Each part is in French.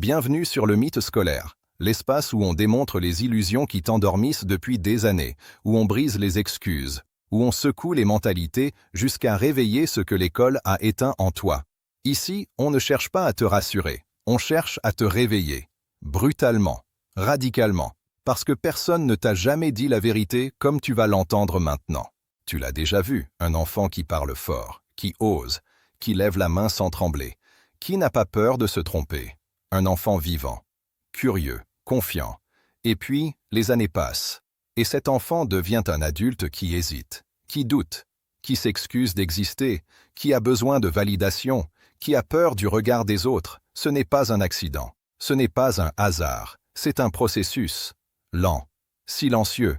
Bienvenue sur le mythe scolaire, l'espace où on démontre les illusions qui t'endormissent depuis des années, où on brise les excuses, où on secoue les mentalités jusqu'à réveiller ce que l'école a éteint en toi. Ici, on ne cherche pas à te rassurer, on cherche à te réveiller, brutalement, radicalement, parce que personne ne t'a jamais dit la vérité comme tu vas l'entendre maintenant. Tu l'as déjà vu, un enfant qui parle fort, qui ose, qui lève la main sans trembler, qui n'a pas peur de se tromper. Un enfant vivant, curieux, confiant. Et puis, les années passent, et cet enfant devient un adulte qui hésite, qui doute, qui s'excuse d'exister, qui a besoin de validation, qui a peur du regard des autres. Ce n'est pas un accident, ce n'est pas un hasard, c'est un processus, lent, silencieux,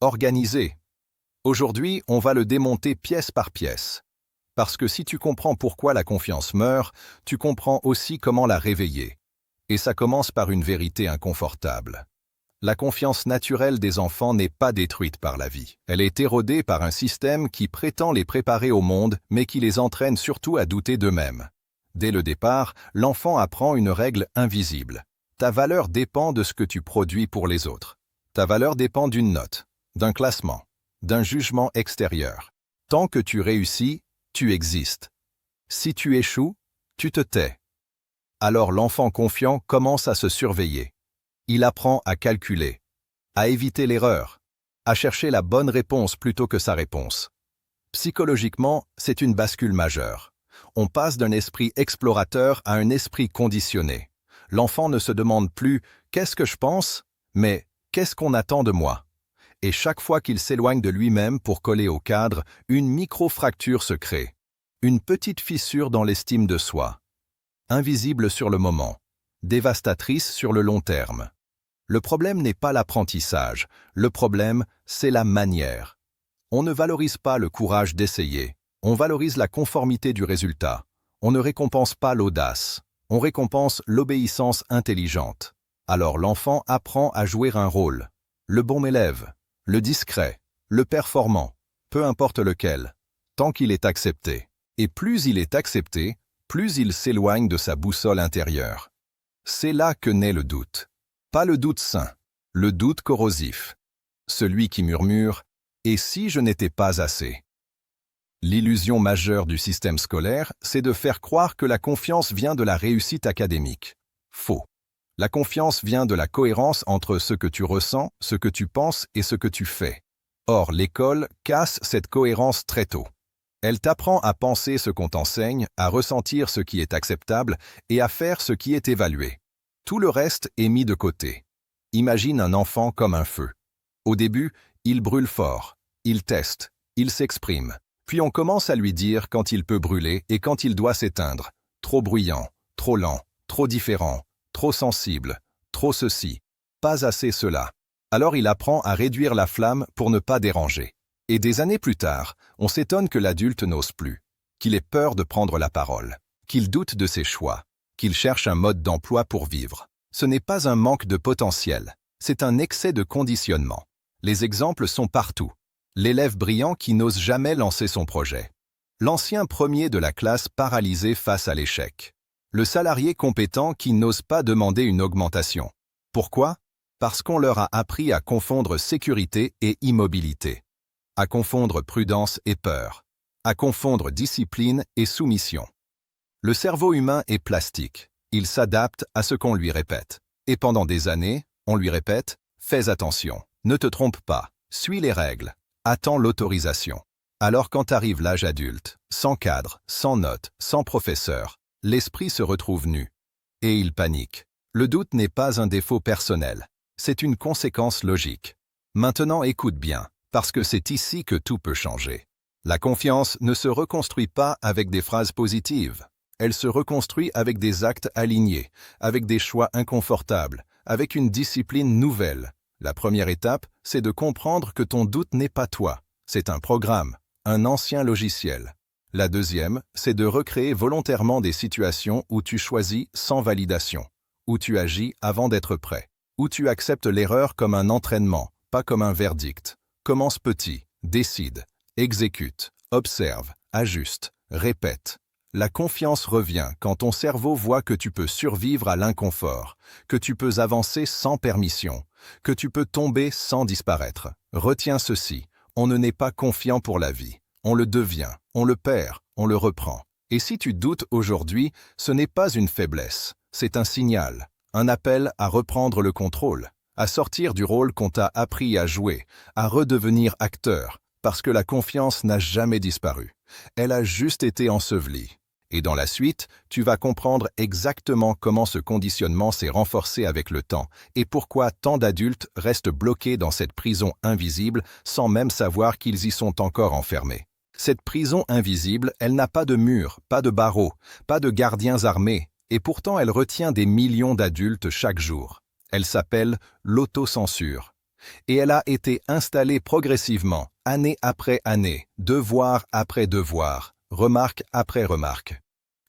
organisé. Aujourd'hui, on va le démonter pièce par pièce. Parce que si tu comprends pourquoi la confiance meurt, tu comprends aussi comment la réveiller. Et ça commence par une vérité inconfortable. La confiance naturelle des enfants n'est pas détruite par la vie. Elle est érodée par un système qui prétend les préparer au monde, mais qui les entraîne surtout à douter d'eux-mêmes. Dès le départ, l'enfant apprend une règle invisible. Ta valeur dépend de ce que tu produis pour les autres. Ta valeur dépend d'une note, d'un classement, d'un jugement extérieur. Tant que tu réussis, tu existes. Si tu échoues, tu te tais. Alors l'enfant confiant commence à se surveiller. Il apprend à calculer, à éviter l'erreur, à chercher la bonne réponse plutôt que sa réponse. Psychologiquement, c'est une bascule majeure. On passe d'un esprit explorateur à un esprit conditionné. L'enfant ne se demande plus « qu'est-ce que je pense ?», mais « qu'est-ce qu'on attend de moi ?» Et chaque fois qu'il s'éloigne de lui-même pour coller au cadre, une micro-fracture se crée. Une petite fissure dans l'estime de soi. Invisible sur le moment, dévastatrice sur le long terme. Le problème n'est pas l'apprentissage, le problème, c'est la manière. On ne valorise pas le courage d'essayer, on valorise la conformité du résultat. On ne récompense pas l'audace, on récompense l'obéissance intelligente. Alors l'enfant apprend à jouer un rôle. Le bon élève, le discret, le performant, peu importe lequel, tant qu'il est accepté. Et plus il est accepté, plus il s'éloigne de sa boussole intérieure. C'est là que naît le doute. Pas le doute sain, le doute corrosif. Celui qui murmure « Et si je n'étais pas assez ?» L'illusion majeure du système scolaire, c'est de faire croire que la confiance vient de la réussite académique. Faux. La confiance vient de la cohérence entre ce que tu ressens, ce que tu penses et ce que tu fais. Or, l'école casse cette cohérence très tôt. Elle t'apprend à penser ce qu'on t'enseigne, à ressentir ce qui est acceptable et à faire ce qui est évalué. Tout le reste est mis de côté. Imagine un enfant comme un feu. Au début, il brûle fort, il teste, il s'exprime. Puis on commence à lui dire quand il peut brûler et quand il doit s'éteindre. Trop bruyant, trop lent, trop différent, trop sensible, trop ceci, pas assez cela. Alors il apprend à réduire la flamme pour ne pas déranger. Et des années plus tard, on s'étonne que l'adulte n'ose plus, qu'il ait peur de prendre la parole, qu'il doute de ses choix, qu'il cherche un mode d'emploi pour vivre. Ce n'est pas un manque de potentiel, c'est un excès de conditionnement. Les exemples sont partout. L'élève brillant qui n'ose jamais lancer son projet. L'ancien premier de la classe paralysé face à l'échec. Le salarié compétent qui n'ose pas demander une augmentation. Pourquoi? Parce qu'on leur a appris à confondre sécurité et immobilité. À confondre prudence et peur, à confondre discipline et soumission. Le cerveau humain est plastique, il s'adapte à ce qu'on lui répète. Et pendant des années, on lui répète « fais attention, ne te trompe pas, suis les règles, attends l'autorisation ». Alors quand arrive l'âge adulte, sans cadre, sans notes, sans professeur, l'esprit se retrouve nu. Et il panique. Le doute n'est pas un défaut personnel, c'est une conséquence logique. Maintenant écoute bien. Parce que c'est ici que tout peut changer. La confiance ne se reconstruit pas avec des phrases positives. Elle se reconstruit avec des actes alignés, avec des choix inconfortables, avec une discipline nouvelle. La première étape, c'est de comprendre que ton doute n'est pas toi. C'est un programme, un ancien logiciel. La deuxième, c'est de recréer volontairement des situations où tu choisis sans validation, où tu agis avant d'être prêt, où tu acceptes l'erreur comme un entraînement, pas comme un verdict. Commence petit, décide, exécute, observe, ajuste, répète. La confiance revient quand ton cerveau voit que tu peux survivre à l'inconfort, que tu peux avancer sans permission, que tu peux tomber sans disparaître. Retiens ceci, on ne n'est pas confiant pour la vie. On le devient, on le perd, on le reprend. Et si tu doutes aujourd'hui, ce n'est pas une faiblesse, c'est un signal, un appel à reprendre le contrôle, à sortir du rôle qu'on t'a appris à jouer, à redevenir acteur, parce que la confiance n'a jamais disparu. Elle a juste été ensevelie. Et dans la suite, tu vas comprendre exactement comment ce conditionnement s'est renforcé avec le temps et pourquoi tant d'adultes restent bloqués dans cette prison invisible sans même savoir qu'ils y sont encore enfermés. Cette prison invisible, elle n'a pas de murs, pas de barreaux, pas de gardiens armés, et pourtant elle retient des millions d'adultes chaque jour. Elle s'appelle l'autocensure. Et elle a été installée progressivement, année après année, devoir après devoir, remarque après remarque.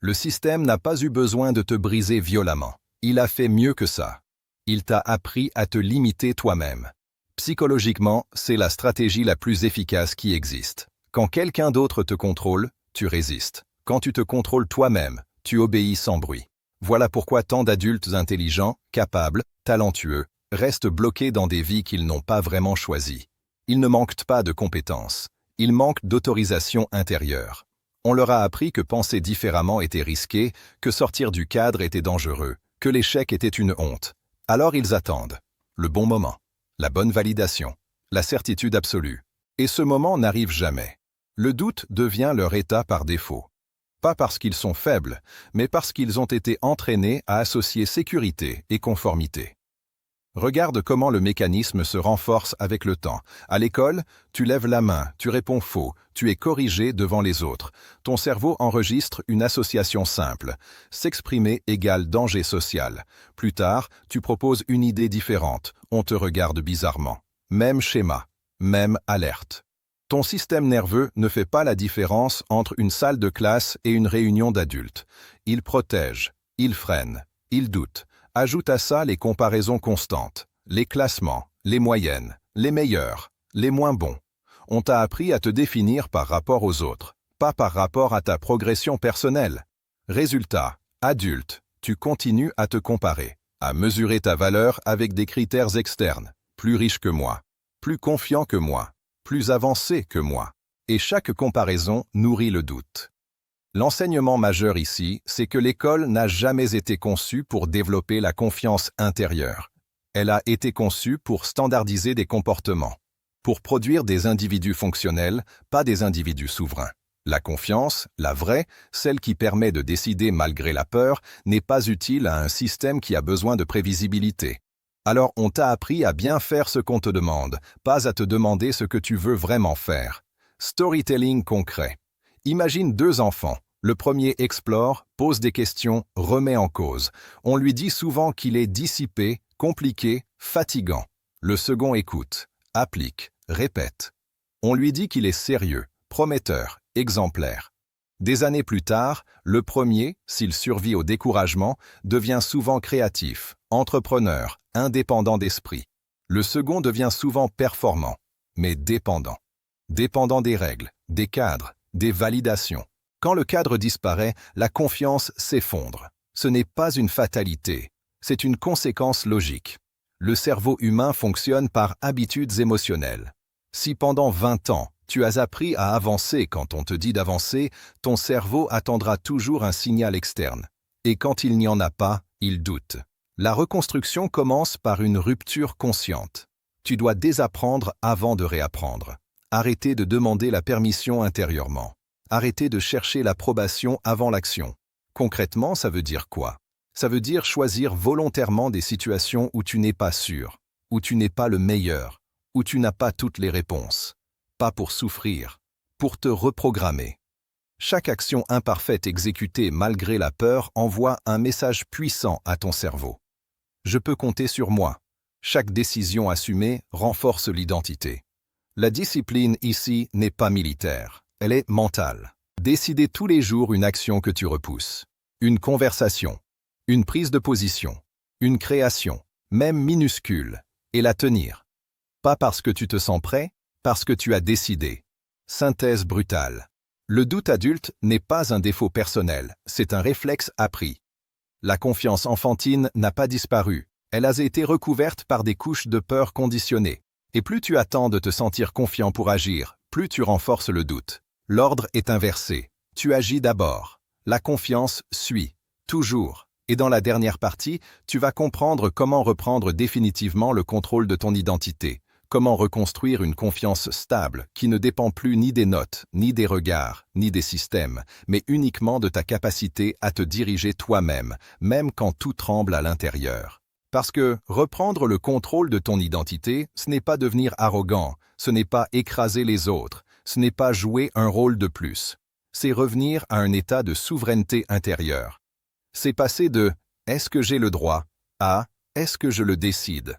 Le système n'a pas eu besoin de te briser violemment. Il a fait mieux que ça. Il t'a appris à te limiter toi-même. Psychologiquement, c'est la stratégie la plus efficace qui existe. Quand quelqu'un d'autre te contrôle, tu résistes. Quand tu te contrôles toi-même, tu obéis sans bruit. Voilà pourquoi tant d'adultes intelligents, capables, talentueux, restent bloqués dans des vies qu'ils n'ont pas vraiment choisies. Ils ne manquent pas de compétences. Ils manquent d'autorisation intérieure. On leur a appris que penser différemment était risqué, que sortir du cadre était dangereux, que l'échec était une honte. Alors ils attendent. Le bon moment, la bonne validation, la certitude absolue. Et ce moment n'arrive jamais. Le doute devient leur état par défaut. Pas parce qu'ils sont faibles, mais parce qu'ils ont été entraînés à associer sécurité et conformité. Regarde comment le mécanisme se renforce avec le temps. À l'école, tu lèves la main, tu réponds faux, tu es corrigé devant les autres. Ton cerveau enregistre une association simple. S'exprimer égale danger social. Plus tard, tu proposes une idée différente. On te regarde bizarrement. Même schéma, même alerte. Ton système nerveux ne fait pas la différence entre une salle de classe et une réunion d'adultes. Il protège, il freine, il doute. Ajoute à ça les comparaisons constantes, les classements, les moyennes, les meilleurs, les moins bons. On t'a appris à te définir par rapport aux autres, pas par rapport à ta progression personnelle. Résultat, adulte, tu continues à te comparer, à mesurer ta valeur avec des critères externes, plus riche que moi, plus confiant que moi, plus avancé que moi. Et chaque comparaison nourrit le doute. L'enseignement majeur ici, c'est que l'école n'a jamais été conçue pour développer la confiance intérieure. Elle a été conçue pour standardiser des comportements, pour produire des individus fonctionnels, pas des individus souverains. La confiance, la vraie, celle qui permet de décider malgré la peur, n'est pas utile à un système qui a besoin de prévisibilité. Alors on t'a appris à bien faire ce qu'on te demande, pas à te demander ce que tu veux vraiment faire. Storytelling concret. Imagine deux enfants. Le premier explore, pose des questions, remet en cause. On lui dit souvent qu'il est dissipé, compliqué, fatigant. Le second écoute, applique, répète. On lui dit qu'il est sérieux, prometteur, exemplaire. Des années plus tard, le premier, s'il survit au découragement, devient souvent créatif, entrepreneur, indépendant d'esprit. Le second devient souvent performant, mais dépendant. Dépendant des règles, des cadres, des validations. Quand le cadre disparaît, la confiance s'effondre. Ce n'est pas une fatalité, c'est une conséquence logique. Le cerveau humain fonctionne par habitudes émotionnelles. Si pendant 20 ans, tu as appris à avancer quand on te dit d'avancer, ton cerveau attendra toujours un signal externe. Et quand il n'y en a pas, il doute. La reconstruction commence par une rupture consciente. Tu dois désapprendre avant de réapprendre. Arrêter de demander la permission intérieurement. Arrêter de chercher l'approbation avant l'action. Concrètement, ça veut dire quoi? Ça veut dire choisir volontairement des situations où tu n'es pas sûr, où tu n'es pas le meilleur, où tu n'as pas toutes les réponses. Pas pour souffrir, pour te reprogrammer. Chaque action imparfaite exécutée malgré la peur envoie un message puissant à ton cerveau. Je peux compter sur moi. Chaque décision assumée renforce l'identité. La discipline ici n'est pas militaire, elle est mentale. Décider tous les jours une action que tu repousses. Une conversation, une prise de position, une création, même minuscule, et la tenir. Pas parce que tu te sens prêt, parce que tu as décidé. Synthèse brutale. Le doute adulte n'est pas un défaut personnel, c'est un réflexe appris. La confiance enfantine n'a pas disparu, elle a été recouverte par des couches de peur conditionnées. Et plus tu attends de te sentir confiant pour agir, plus tu renforces le doute. L'ordre est inversé. Tu agis d'abord. La confiance suit. Toujours. Et dans la dernière partie, tu vas comprendre comment reprendre définitivement le contrôle de ton identité. Comment reconstruire une confiance stable qui ne dépend plus ni des notes, ni des regards, ni des systèmes, mais uniquement de ta capacité à te diriger toi-même, même quand tout tremble à l'intérieur. Parce que reprendre le contrôle de ton identité, ce n'est pas devenir arrogant, ce n'est pas écraser les autres, ce n'est pas jouer un rôle de plus. C'est revenir à un état de souveraineté intérieure. C'est passer de « est-ce que j'ai le droit » à « est-ce que je le décide ?»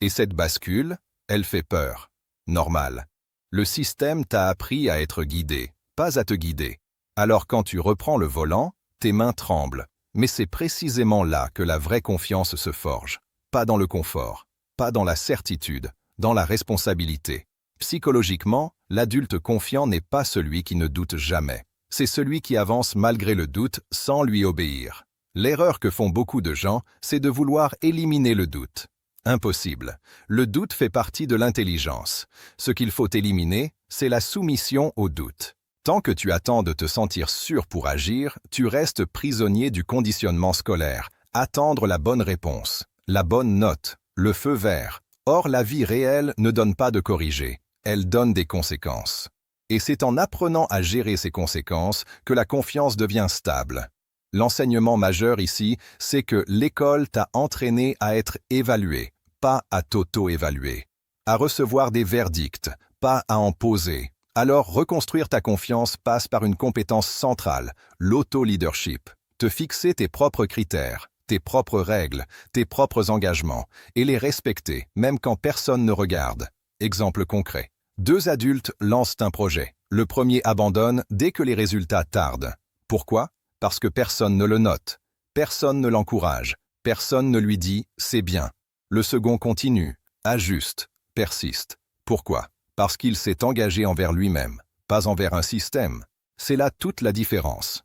Et cette bascule, elle fait peur. Normal. Le système t'a appris à être guidé, pas à te guider. Alors quand tu reprends le volant, tes mains tremblent. Mais c'est précisément là que la vraie confiance se forge. Pas dans le confort, pas dans la certitude, dans la responsabilité. Psychologiquement, l'adulte confiant n'est pas celui qui ne doute jamais. C'est celui qui avance malgré le doute sans lui obéir. L'erreur que font beaucoup de gens, c'est de vouloir éliminer le doute. Impossible. Le doute fait partie de l'intelligence. Ce qu'il faut éliminer, c'est la soumission au doute. Tant que tu attends de te sentir sûr pour agir, tu restes prisonnier du conditionnement scolaire. Attendre la bonne réponse, la bonne note, le feu vert. Or, la vie réelle ne donne pas de corriger, elle donne des conséquences. Et c'est en apprenant à gérer ces conséquences que la confiance devient stable. L'enseignement majeur ici, c'est que l'école t'a entraîné à être évalué, pas à t'auto-évaluer. À recevoir des verdicts, pas à en poser. Alors, reconstruire ta confiance passe par une compétence centrale, l'auto-leadership. Te fixer tes propres critères, tes propres règles, tes propres engagements, et les respecter, même quand personne ne regarde. Exemple concret. 2 adultes lancent un projet. Le premier abandonne dès que les résultats tardent. Pourquoi? Parce que personne ne le note. Personne ne l'encourage. Personne ne lui dit « c'est bien ». Le second continue, ajuste, persiste. Pourquoi? Parce qu'il s'est engagé envers lui-même, pas envers un système. C'est là toute la différence.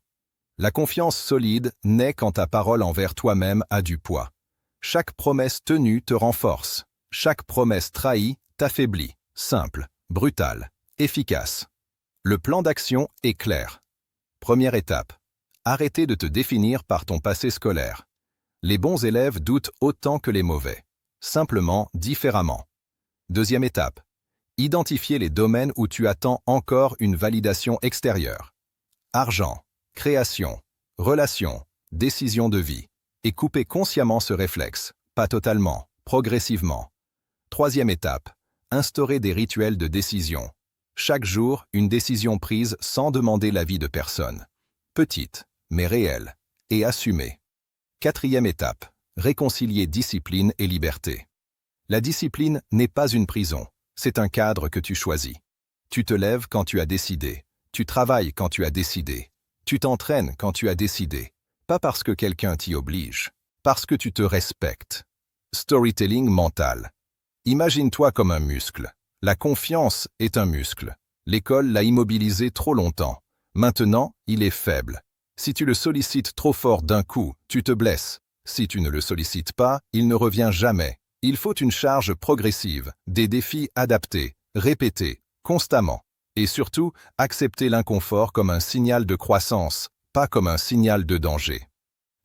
La confiance solide naît quand ta parole envers toi-même a du poids. Chaque promesse tenue te renforce. Chaque promesse trahie t'affaiblit. Simple, brutal, efficace. Le plan d'action est clair. Première étape. Arrêter de te définir par ton passé scolaire. Les bons élèves doutent autant que les mauvais. Simplement, différemment. Deuxième étape. Identifier les domaines où tu attends encore une validation extérieure. Argent, création, relations, décision de vie. Et couper consciemment ce réflexe, pas totalement, progressivement. Troisième étape. Instaurer des rituels de décision. Chaque jour, une décision prise sans demander l'avis de personne. Petite, mais réelle, et assumée. Quatrième étape. Réconcilier discipline et liberté. La discipline n'est pas une prison. C'est un cadre que tu choisis. Tu te lèves quand tu as décidé. Tu travailles quand tu as décidé. Tu t'entraînes quand tu as décidé. Pas parce que quelqu'un t'y oblige. Parce que tu te respectes. Storytelling mental. Imagine-toi comme un muscle. La confiance est un muscle. L'école l'a immobilisé trop longtemps. Maintenant, il est faible. Si tu le sollicites trop fort d'un coup, tu te blesses. Si tu ne le sollicites pas, il ne revient jamais. Il faut une charge progressive, des défis adaptés, répétés, constamment. Et surtout, accepter l'inconfort comme un signal de croissance, pas comme un signal de danger.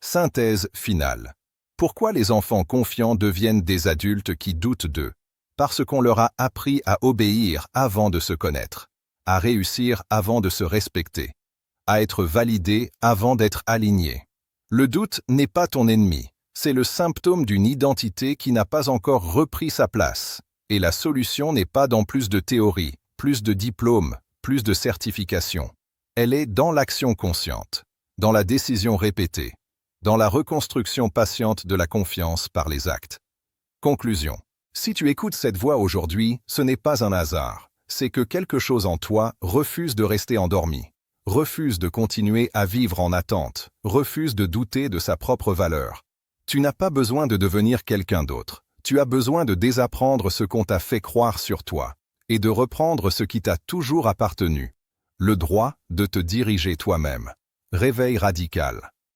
Synthèse finale. Pourquoi les enfants confiants deviennent des adultes qui doutent d'eux? Parce qu'on leur a appris à obéir avant de se connaître, à réussir avant de se respecter, à être validé avant d'être aligné. Le doute n'est pas ton ennemi. C'est le symptôme d'une identité qui n'a pas encore repris sa place. Et la solution n'est pas dans plus de théorie, plus de diplômes, plus de certifications. Elle est dans l'action consciente, dans la décision répétée, dans la reconstruction patiente de la confiance par les actes. Conclusion. Si tu écoutes cette voix aujourd'hui, ce n'est pas un hasard. C'est que quelque chose en toi refuse de rester endormi, refuse de continuer à vivre en attente, refuse de douter de sa propre valeur. Tu n'as pas besoin de devenir quelqu'un d'autre. Tu as besoin de désapprendre ce qu'on t'a fait croire sur toi et de reprendre ce qui t'a toujours appartenu. Le droit de te diriger toi-même. Réveil radical.